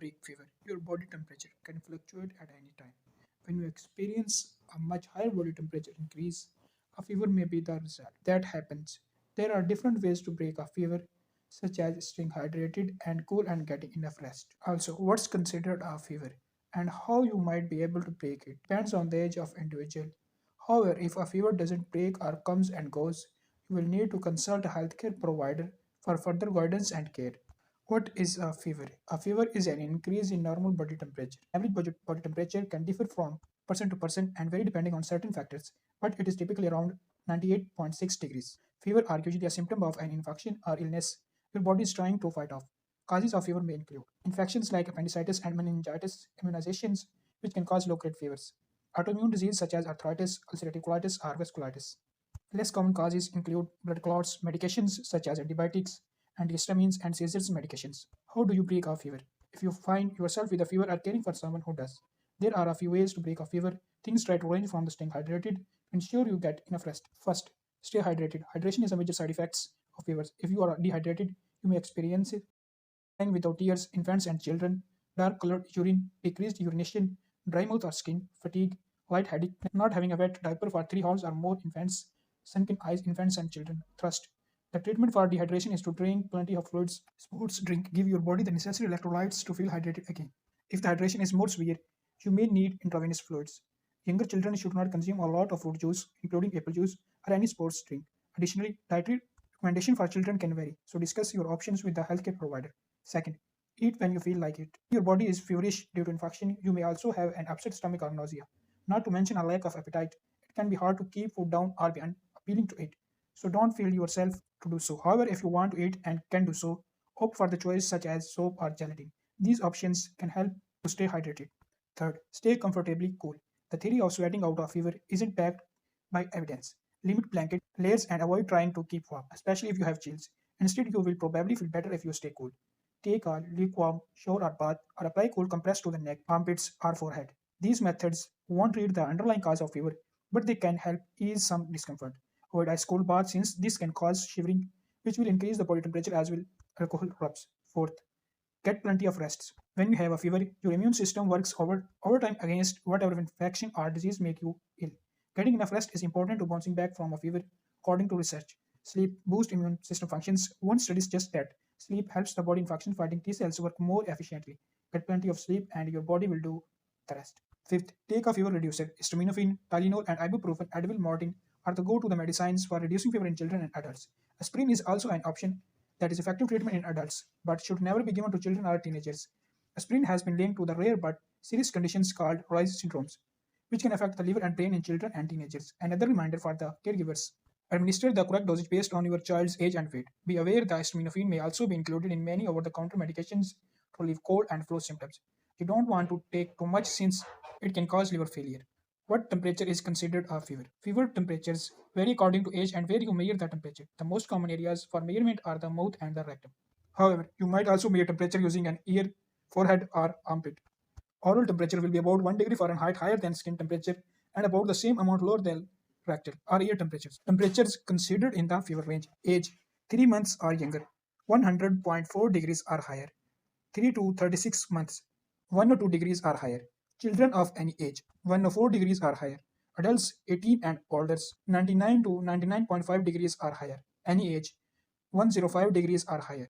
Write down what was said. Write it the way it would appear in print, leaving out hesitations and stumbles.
break fever. Your body temperature can fluctuate at any time. When you experience a much higher body temperature increase, a fever may be the result. That happens. There are different ways to break a fever, such as staying hydrated and cool and getting enough rest. Also, what's considered a fever and how you might be able to break it depends on the age of individual. However, if a fever doesn't break or comes and goes, you will need to consult a healthcare provider for further guidance and care. What is a fever? A fever is an increase in normal body temperature. Average body temperature can differ from person to person and vary depending on certain factors, but it is typically around 98.6 degrees. Fever are usually a symptom of an infection or illness your body is trying to fight off. Causes of fever may include infections like appendicitis and meningitis, immunizations, which can cause low-grade fevers, autoimmune disease such as arthritis, ulcerative colitis, or vasculitis. Less common causes include blood clots, medications such as antibiotics, antihistamines, and seizures medications. How do you break a fever? If you find yourself with a fever or caring for someone who does, there are a few ways to break a fever. Things try to range from the staying hydrated to ensure you get enough rest. First, stay hydrated. Hydration is a major side effect of fevers. If you are dehydrated, you may experience it. Crying without tears, infants and children, dark colored urine, decreased urination, dry mouth or skin, fatigue, light headache, not having a wet diaper for 3 hours or more infants, sunken eyes, infants and children, thirst. The treatment for dehydration is to drink plenty of fluids. Sports drink give your body the necessary electrolytes to feel hydrated again. If the hydration is more severe, you may need intravenous fluids. Younger children should not consume a lot of fruit juice, including apple juice or any sports drink. Additionally, dietary recommendation for children can vary, so discuss your options with the healthcare provider. Second, eat when you feel like it. If your body is feverish due to infection, you may also have an upset stomach or nausea. Not to mention a lack of appetite. It can be hard to keep food down or be unappealing to eat, so don't feel yourself to do so. However, if you want to eat and can do so, opt for the choice such as soap or gelatin. These options can help to stay hydrated. Third, stay comfortably cool. The theory of sweating out a fever isn't backed by evidence. Limit blanket layers and avoid trying to keep warm, especially if you have chills. Instead, you will probably feel better if you stay cool. Take a lukewarm shower or bath or apply cold compress to the neck, armpits, or forehead. These methods won't treat the underlying cause of fever, but they can help ease some discomfort. Avoid ice cold baths since this can cause shivering, which will increase the body temperature as will alcohol rubs. Fourth, get plenty of rest. When you have a fever, your immune system works overtime against whatever infection or disease make you ill. Getting enough rest is important to bouncing back from a fever, according to research. Sleep boosts immune system functions. One study suggests that sleep helps the body infection fighting T cells work more efficiently. Get plenty of sleep and your body will do the rest. Fifth, take a fever reducer. Acetaminophen, Tylenol, and ibuprofen, Advil, Morphine are the go-to the medicines for reducing fever in children and adults. Aspirin is also an option that is effective treatment in adults, but should never be given to children or teenagers. Aspirin has been linked to the rare but serious conditions called Reye's syndromes, which can affect the liver and brain in children and teenagers. Another reminder for the caregivers. Administer the correct dosage based on your child's age and weight. Be aware that acetaminophen may also be included in many over-the-counter medications to relieve cold and flu symptoms. You don't want to take too much since it can cause liver failure. What temperature is considered a fever? Fever temperatures vary according to age and where you measure the temperature. The most common areas for measurement are the mouth and the rectum. However, you might also measure temperature using an ear, forehead, or armpit. Oral temperature will be about 1 degree Fahrenheit higher than skin temperature and about the same amount lower than rectal or ear temperatures. Temperatures considered in the fever range. Age 3 months or younger, 100.4 degrees or higher. 3 to 36 months, 102 degrees or higher. Children of any age, 104 degrees or higher. Adults 18 and older, 99 to 99.5 degrees or higher. Any age, 105 degrees or higher.